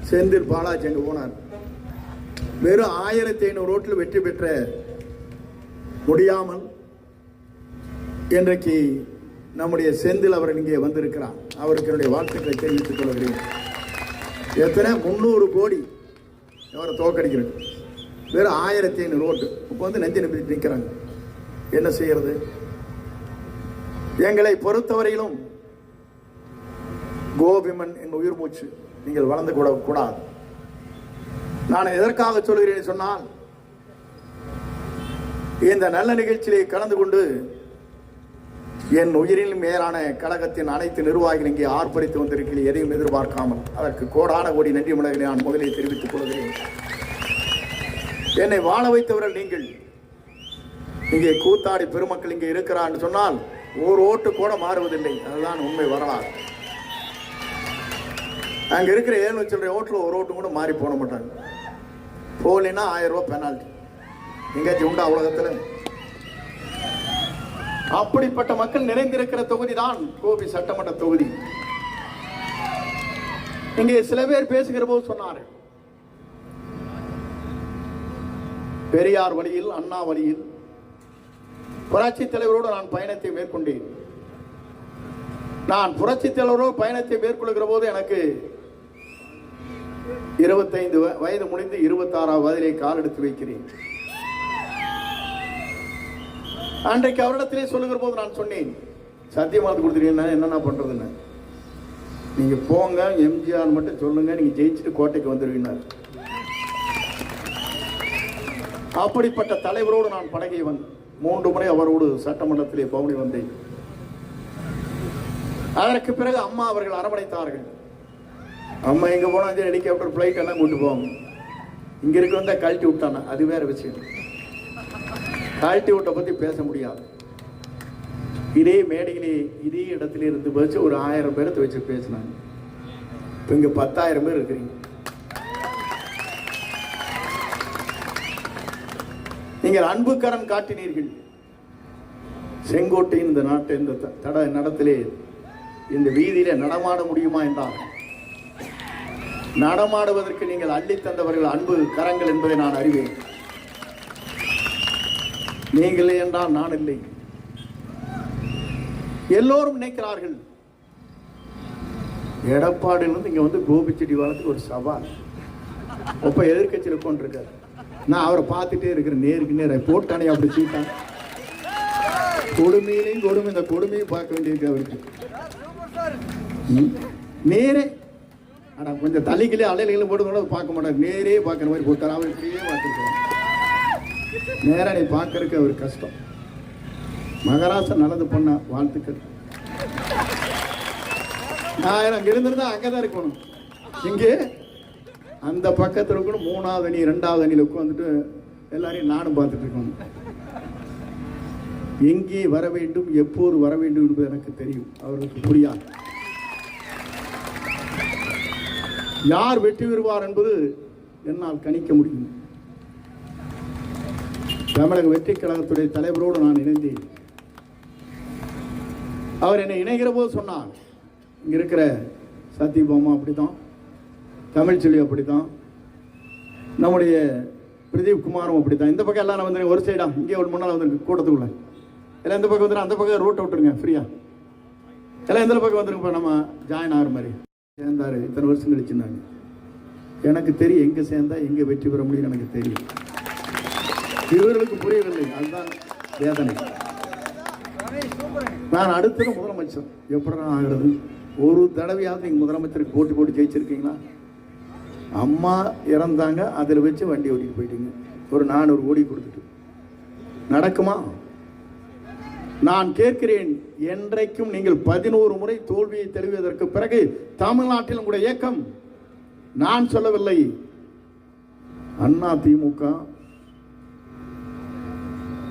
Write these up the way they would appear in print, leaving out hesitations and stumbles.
செந்தில் பாலாஜி அங்கே போனார். வெறும் 1500 ஓட்டில் வெற்றி பெற்ற முடியாமல் இன்றைக்கு நம்முடைய செந்தில் அவர் இங்கே வந்திருக்கிறார். அவருக்கு என்னுடைய வாழ்த்துக்களை தெரிவித்துக் கொள்கிறேன். எத்தனை 300 கோடி அவரை தோக்கடிக்கிறது. வெறும் 1500 ஓட்டு. இப்போ வந்து நெஞ்சு நம்பி நிற்கிறாங்க. என்ன செய்யறது? எங்களை பொறுத்தவரையிலும் கோபிமன் என் உயிர் மூச்சு. நீங்கள் வளர்ந்து கூடாது. நான் எதற்காக சொல்கிறேன் சொன்னால், இந்த நல்ல நிகழ்ச்சியை கலந்து கொண்டு என் உயிரில் மேலான கழகத்தின் அனைத்து நிர்வாகிகள் இங்கே ஆர்ப்பரித்து வந்திருக்கிறேன். எதையும் எதிர்பார்க்காமல் அதற்கு கோடான கோடி நன்றி மலர்களை நான் முதலில் தெரிவித்துக் கொள்கிறேன். என்னை வாழ வைத்தவர்கள் நீங்கள். இங்கே கூத்தாடி பெருமக்கள் இங்கே இருக்கிறார் என்று சொன்னால் ஒரு ஓட்டு கூட மாறுவதில்லை. அதுதான் உண்மை வரலாறு. அங்க இருக்கிற 700 சில்லறை ஓட்டுல ஒரு ஓட்டு கூட மாறி போட மாட்டாங்க. போலினா 1000 ரூபாய் பெனால்டி. எங்கேயாச்சும் உண்டா உலகத்துல? அப்படிப்பட்ட மக்கள் நிறைந்திருக்கிற தொகுதி தான் கோபி சட்டமன்ற தொகுதி. இங்கே சில பேர் பேசுகிற போது சொன்னார்கள், பெரியார் வழியில், அண்ணா வழியில் புரட்சி தலைவரோடு நான் பயணத்தை மேற்கொண்டேன். நான் புரட்சி தலைவரோடு பயணத்தை மேற்கொள்கிற போது எனக்கு 25 வயது முடிந்து 26ஆம் வயதிலே கால் எடுத்து வைக்கிறேன். அன்றைக்கு அவரிடத்திலே சொல்லுகிற போது நான் சொன்னேன், சத்தியமாத்து கொடுத்துருக்கீங்க, என்னென்ன பண்றதுன்னு. நீங்க போங்க, எம்ஜிஆர் மட்டும் சொல்லுங்க, நீங்க ஜெயிச்சுட்டு கோட்டைக்கு வந்துருவீங்க. அப்படிப்பட்ட தலைவரோடு நான் பழகியவன். 3 முறை அவரோடு சட்டமன்றத்திலே பவுனி வந்தேன். அதற்கு பிறகு அம்மா அவர்கள் அரவணைத்தார்கள். அம்மா எங்க போனா ஹெலிகாப்டர் பிளைட் எல்லாம் கூட்டு போவாங்க. இங்க இருக்க வந்தா கழட்டி விட்டானா, அது வேற விஷயம். கழட்டி விட்ட பத்தி பேச முடியாது. இதே மேடையிலே இதே இடத்துல இருந்து வச்சு ஒரு 1000 பேரத்தை வச்சு பேசினாங்க. இப்ப இங்க 10,000 பேர் இருக்கிறீங்க. நீங்கள் அன்புக்கரம் காட்டினீர்கள். செங்கோட்டையின் இந்த நாட்டை இந்த தட நடத்திலே இந்த வீதியிலே நடமாட முடியுமா என்றால், நடமாடுவதற்கு நீங்கள் அள்ளி தந்தவர்கள் அன்பு கரங்கள் என்பதை நான் அறிவேன். நீங்கள் என்றால் நான் இல்லை. எல்லோரும் நினைக்கிறார்கள், எடப்பாடியிலிருந்து இங்க வந்து கோபிச்செடி வளர்த்து ஒரு சவால். அப்ப எதிர்கட்சியில் உட்காந்துருக்காரு. நான் அவரை பார்த்துட்டே இருக்கிறேன். நேருக்கு நேர போட்டானே அப்படி சீட்டான். கொடுமையிலையும் கொடுமை, இந்த கொடுமையும் பார்க்க வேண்டியிருக்கு அவருக்கு. நேரே ஆனா கொஞ்சம் தலைகளே அலைகளும் போட்டு பார்க்க மாட்டார். நேரே பார்க்குற மாதிரி போட்டார். அவர் இப்படியே பார்த்துருக்காரு. நேரா நீ பார்க்கறதுக்கு அவர் கஷ்டம். மகராசன் நல்லது பண்ண வாழ்த்துக்கள். நான் அங்க இருந்திருந்தா அங்கதான் இருக்கணும். இங்கே அந்த பக்கத்தில் இருக்கணும். 3வது அணி 2வது அணியில் உட்காந்துட்டு எல்லாரையும் நானும் பார்த்துட்டு இருக்கணும். எங்கே வர வேண்டும், எப்போது வர வேண்டும் என்பது எனக்கு தெரியும். அவர்களுக்கு புரியாது. யார் வெற்றி பெறுவார் என்பது என்னால் கணிக்க முடியும். தமிழக வெற்றி கழகத்துடைய தலைவரோடு நான் இணைந்தேன். அவர் என்னை இணைகிற போது சொன்னார், இங்க இருக்கிற சத்யபாமா அப்படித்தான், தமிழ்ச்செல்வி அப்படித்தான், நம்முடைய பிரதீப் குமாரும் அப்படித்தான். இந்த பக்கம் எல்லாம் வந்து ஒரு சைடா இங்கே ஒரு முன்னால் வந்து கூட்டத்துக்குள்ள எல்லாம் இந்த பக்கம் வந்துடும். அந்த பக்கம் ரூட்டை விட்டுருங்க ஃப்ரீயா. எல்லாம் இந்த பக்கம் வந்துருங்க. நம்ம ஜாயின் ஆகிற மாதிரி சேர்ந்தாரு. இத்தனை வருஷம் கழிச்சுனாங்க. எனக்கு தெரியும் எங்க சேர்ந்தா எங்க வெற்றி பெற முடியும். எனக்கு தெரியும். இவர்களுக்கு புரியவில்லை. அதுதான் வேதனை. நான் அடுத்தது முதலமைச்சர் எப்படி ஆகிறது? ஒரு தடவையாவது நீங்க முதலமைச்சருக்கு போட்டி ஜெயிச்சிருக்கீங்களா? அம்மா இறந்தாங்க, அதில் வச்சு வண்டி ஓட்டிட்டு போயிட்டீங்க. ஒரு 400 கோடி கொடுத்துட்டு நடக்குமா? நான் கேட்கிறேன், என்றைக்கும் நீங்கள் 11 முறை தோல்வியை தெளிவதற்கு பிறகு தமிழ்நாட்டில் உங்களுடைய இயக்கம், நான் சொல்லவில்லை, அண்ணா திமுக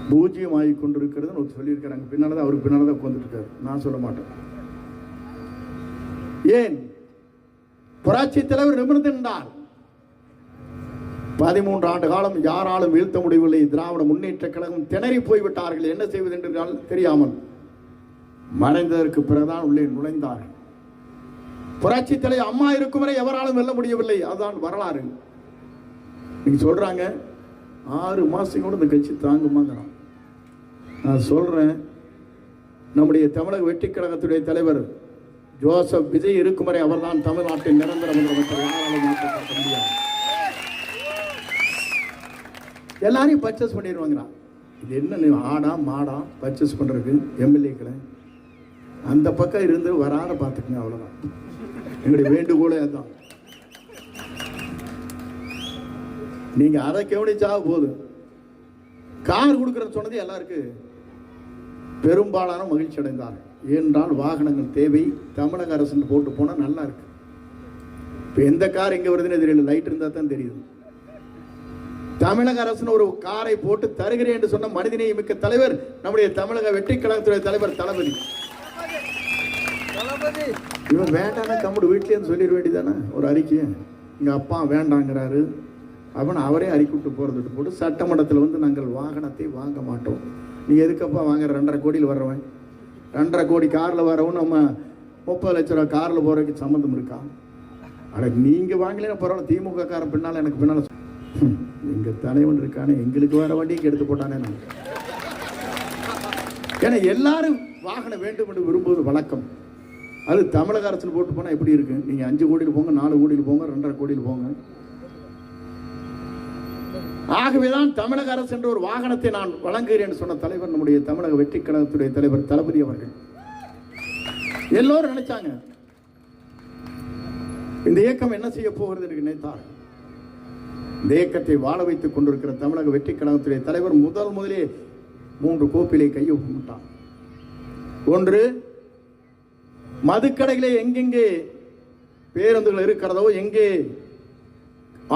பூஜ்ஜியம் ஆகி கொண்டிருக்கிறது சொல்லியிருக்கிறாங்க. பின்னால்தான் அவருக்கு பின்னால்தான் உட்கார்ந்துட்டு இருக்காரு. நான் சொல்ல மாட்டேன். ஏன்? புரட்சி தலைவர் நிமிர்ந்தார். 13 ஆண்டு காலம் யாராலும் வீழ்த்த முடியவில்லை. திராவிட முன்னேற்ற கழகம் திணறி போய்விட்டார்கள். என்ன செய்வது என்று தெரியாமல் மறைந்ததற்கு பிறகுதான் உள்ளே நுழைந்தார்கள். புரட்சி தலைவர் அம்மா இருக்கும் வரை எவராலும் வெல்ல முடியவில்லை. அதுதான் வரலாறு. நீங்க சொல்றாங்க 6 மாசம் கூட இந்த கட்சி தாங்குமாங்கிறான். நான் சொல்றேன், நம்முடைய தமிழக வெற்றி கழகத்துடைய தலைவர் ஜோசப் விஜய் இருக்கும் வரை அவர்தான் தமிழ்நாட்டின் நிரந்தர முதலமைச்சர். யாராலும் மாற்றப்பட முடியாது. எல்லாரையும் பர்ச்சேஸ் பண்ணிடுவாங்கிறான். இது என்ன ஆடா மாடா பர்ச்சேஸ் பண்றதுக்கு எம்எல்ஏக்களை அந்த பக்கம் இருந்து வராத பார்த்துக்குங்க. அவ்வளவுதான் எங்களுடைய வேண்டுகோளே. அதுதான். நீங்க அதை கவனிச்சா போதும். கார் கொடுக்கறன்னு சொன்னது எல்லாருக்கும் பெரும்பாலான மகிழ்ச்சி அடைந்தார். ஏனென்றால் வாகனங்கள் தேவை. தமிழக அரசு போட்டு போனா நல்லா இருக்கு. இப்ப எந்த கார் எங்க வருதுன்னு தெரியல, லைட் இருந்தா தான் தெரியுது. தமிழக அரசு ஒரு காரை போட்டு தருகிறேன் என்று சொன்ன மனிதநேய மிக்க தலைவர் நம்முடைய தமிழக வெற்றி கழகத்துடைய தலைவர் தளபதி. இவன் வேண்டாம் கம்முடு வீட்லயே சொல்லிட வேண்டியதானே ஒரு அறிக்கையை. எங்க அப்பா வேண்டாங்கிறாரு, அவன் அவரே அறிக்கை போறதுட்டு போட்டு சட்டமன்றத்தில் வந்து நாங்கள் வாகனத்தை வாங்க மாட்டோம். நீ எதுக்கப்பா வாங்குற? 2.5 கோடியில் வர்றவன் 2.5 கோடி காரில் வரவன் நம்ம 30 லட்ச ரூபா காரில் போறதுக்கு சம்மந்தம் இருக்கா? அட நீங்க வாங்கலைன்னா பரவாயில்ல, திமுக காரன் பின்னால எனக்கு பின்னால எங்க தலைவன் இருக்கானே, எங்களுக்கு வேற வண்டிக்கு எடுத்து போட்டானே. நான் ஏன்னா எல்லாரும் வாகனம் வேண்டும் என்று விரும்புவது வழக்கம். அது தமிழக அரசு போட்டு போனா எப்படி இருக்கு? நீங்க 5 கோடியில் போங்க, 4 கோடியில் போங்க, 2.5 கோடியில் போங்க. ஆகவேதான் தமிழக அரசு என்ற ஒரு வாகனத்தை நான் வழங்குகிறேன் சொன்ன தலைவர் நம்முடைய தமிழக வெற்றி கழகத்துடைய தலைவர் தளபதி அவர்கள். எல்லோரும் நினைச்சாங்க இந்த இயக்கம் என்ன செய்ய போகிறது என்று நினைத்தார். இந்த இயக்கத்தை வாழ வைத்துக் கொண்டிருக்கிற தமிழக வெற்றி கழகத்துடைய தலைவர் முதலே 3 கோப்பிலே கையொப்பமிட்டார். ஒன்று, மதுக்கடைகளே எங்கெங்கே பேருந்துகள் இருக்கிறதோ, எங்கே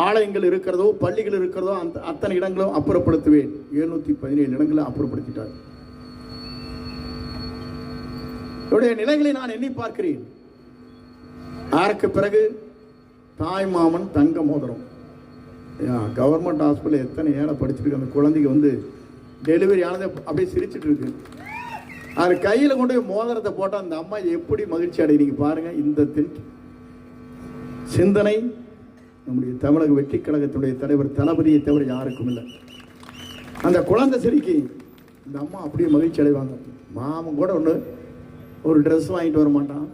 ஆலயங்கள் இருக்கிறதோ, பள்ளிகள் இருக்கிறதோ அத்தனை இடங்களும் அப்புறப்படுத்துவேன். 717 இடங்களை அப்புறப்படுத்திட்டார். இவருடைய நிலைகளை நான் எண்ணி பார்க்கிறேன். அதற்கு பிறகு தாய் மாமன் தங்க மோதிரம். கவர்மெண்ட் ஹாஸ்பிட்டல் எத்தனை ஏழை படிச்சிருக்கு. அந்த குழந்தைக்கு வந்து டெலிவரி ஆனது அப்படியே சிரிச்சுட்டு இருக்கு. அது கையில் கொண்டு போய் மோதிரத்தை போட்டால் அந்த அம்மா எப்படி மகிழ்ச்சி அடைகிறீங்க பாருங்க. இந்த சிந்தனை நம்முடைய தமிழக வெற்றி கழகத்துடைய தலைவர் தளபதியை தவிர யாருக்கும் இல்லை. அந்த குழந்தை சிரிக்கு இந்த அம்மா அப்படியே மகிழ்ச்சி அடைவாங்க. மாமன் கூட ஒரு ட்ரெஸ் வாங்கிட்டு வர மாட்டான்.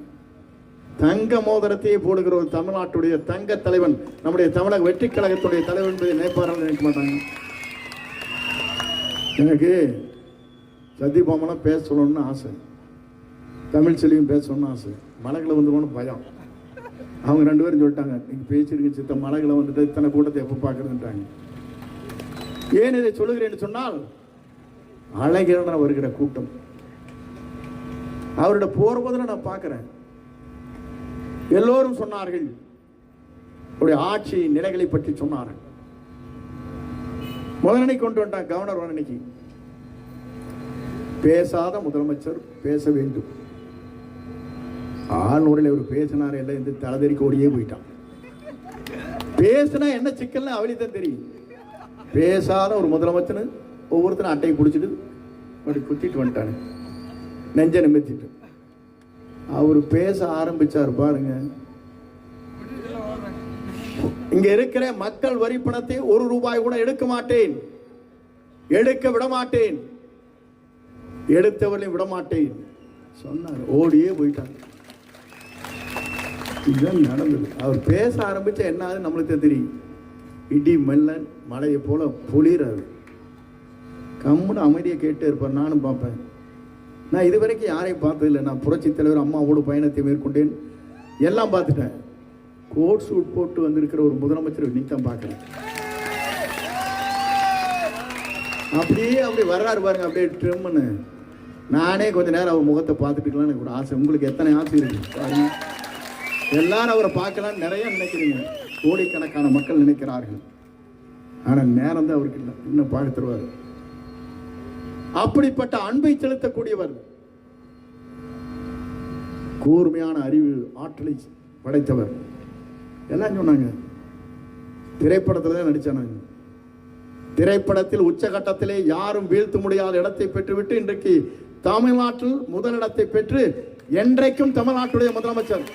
தங்க மோதிரத்தையே போடுகிற ஒரு தமிழ்நாட்டுடைய தங்க தலைவன் நம்முடைய தமிழக வெற்றி கழகத்துடைய தலைவர் என்பதை நினைப்பார்கள் நினைக்க மாட்டாங்க. எனக்கு சத்யபாமனா பேச சொல்லணும்னு ஆசை, தமிழ் செல்வியும் பேச சொல்லணும்னு ஆசை. மலைகளை வந்துருவோன்னு பயம். அவங்க 2 பேரும் சொல்லிட்டாங்க, நீங்க பேசிருக்க சித்த மலைகளை வந்துட்டு இத்தனை கூட்டத்தை எப்போ பார்க்கறதுன்றாங்க. ஏன் இதை சொல்லுகிறேன்னு சொன்னால், அழகிரன வருகிற கூட்டம் அவரோட போர்வதில் நான் பார்க்கிறேன். எல்லோரும் சொன்னார்கள், அவருடைய ஆட்சி நிலைகளை பற்றி சொன்னார்கள். முதலனை கொண்டு வந்தார் கவர்னர். முதலனைக்கு பேசாத முதலமைச்சர் பேச வேண்டும். ஆளுநரில் அவர் பேசினார் எல்லாம் இந்த தலைதறிக்கு ஓடியே போயிட்டான். பேசினா என்ன சிக்கல்னு அவளுக்கு தெரியும். பேசாத ஒரு முதலமைச்சர் ஒவ்வொருத்தரும் அட்டையை பிடிச்சிட்டு அப்படி குத்திட்டு வந்துட்டானு நெஞ்ச நிமித்திட்டு அவர் பேச ஆரம்பிச்சார் பாருங்க. இங்க இருக்கிற மக்கள் வரி பணத்தை 1 ரூபாய் கூட எடுக்க மாட்டேன், எடுக்க விட மாட்டேன், எடுத்தவர்களையும் விட மாட்டேன் சொன்னார். ஓடியே போயிட்டாங்க. இதுதான் நடந்தது. அவர் பேச ஆரம்பிச்சா என்ன ஆகுது நம்மளுக்கு தெரியும். இடி மெல்லன் மழையை போல பொழிறாரு. கம்முன்னு அமைதியை கேட்டே இருப்பார். நானும் பார்ப்பேன். நான் இதுவரைக்கும் யாரையும் பார்த்ததில்லை. நான் புரட்சி தலைவர் அம்மாவோடு பயணத்தை மேற்கொண்டேன், எல்லாம் பார்த்துட்டேன். கோட் சூட் போட்டு வந்திருக்கிற ஒரு முதலமைச்சர் இன்னைக்கு பார்க்கிறேன். அப்படி வர்றாரு பாருங்க, அப்படியே ட்ரிம்னு. நானே கொஞ்ச நேரம் அவர் முகத்தை பார்த்துட்டுக்கலாம் எனக்கு ஒரு ஆசை. உங்களுக்கு எத்தனை ஆசை இருக்கு பாருங்க. எல்லாரும் அவரை பார்க்கலாம் நிறைய நினைக்கிறீங்க. கோடிக்கணக்கான மக்கள் நினைக்கிறார்கள். ஆனால் நேரம் தான் அவருக்கு இல்லை. இன்னும் பார்க்க தருவார். அப்படிப்பட்ட அன்பை செலுத்தக்கூடியவர், கூர்மையான அறிவு ஆற்றலை படைத்தவர். எல்லாம் சொன்னாங்க. திரைப்படத்தில் தான் நடிச்சானாங்க. திரைப்படத்தில் உச்சகட்டத்திலே யாரும் வீழ்த்த முடியாத இடத்தை பெற்றுவிட்டு இன்றைக்கு தமிழ்நாட்டில் முதலிடத்தை பெற்று என்றைக்கும் தமிழ்நாட்டுடைய முதலமைச்சர்